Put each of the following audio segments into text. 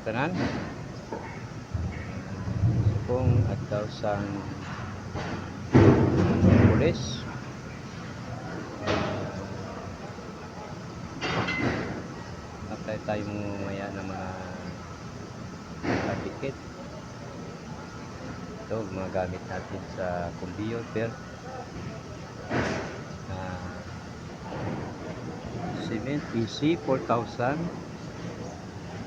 tanan kung adlaw sang pulis apply tayo maya ng mga ticket. Ito mga gamit natin sa computer, cement EC 4,000,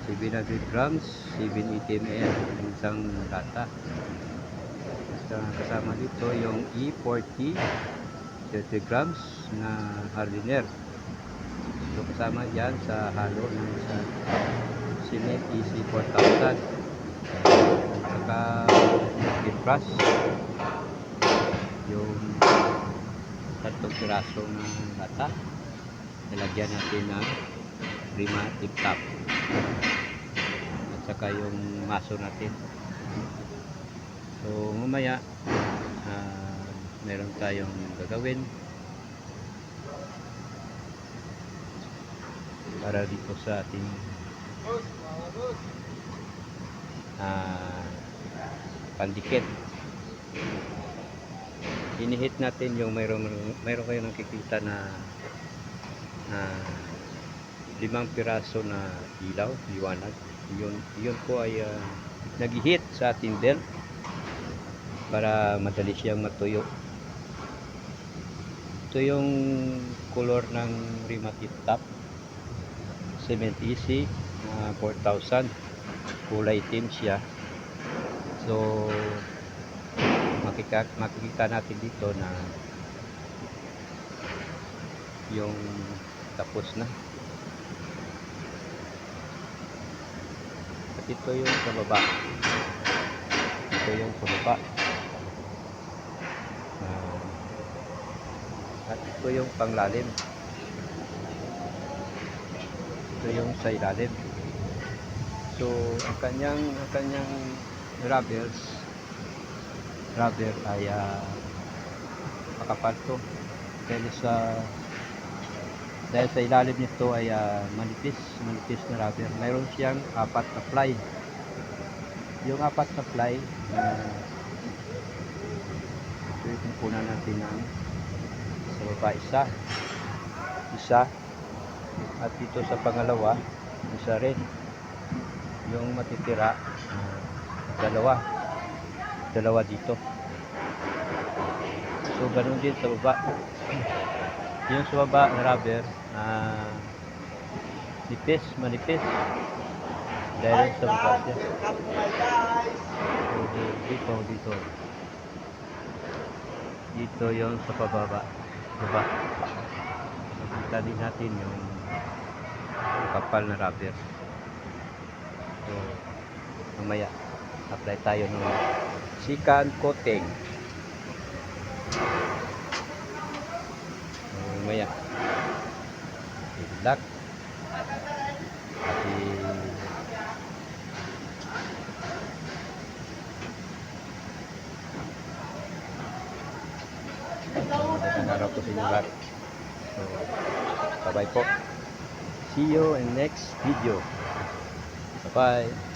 700 grams, 780 ml ang isang lata. Kasama dito yung E40 30 grams na hardiner. So kasama dyan sa halo ng sa cement EC 4,000. Saka brush yung 3 piraso ng lata. Nilagyan natin ng Prima tip top at saka yung maso natin. So mamaya meron tayong gagawin para dito sa ating pandikit. Inihit natin yung mayroon kayo nakikita na 5 piraso na ilaw, liwanag. Yun po ay nag-hit sa ating belt para madali siyang matuyo. Ito yung color ng Rheumatoid top cement EC 4,000, kulay itim siya. So makikita natin dito na yung tapos na. At ito yung sa baba. Ito yung sa baba. At ito yung panglalim. Ito yung sa ilalim. So ang kanyang rubber ay makapal to. Dahil sa ilalim nito ay manipis na rubber. Mayroon siyang 4 na ply. Yung 4 na ply ito yung kukunan natin ng sa baba isa at dito sa pangalawa isa rin. Yung matitira dalawa dito. So ganun din sa baba. Yung sa baba na rubber manipis dahil sa baba siya. So, dito yung sa baba. Makita din natin yung kapal na rubber. So mamaya apply tayo ng second coating. Mamaya ilak pati magandang araw po sa inyo lahat. So bye bye po, see you in next video. Bye bye.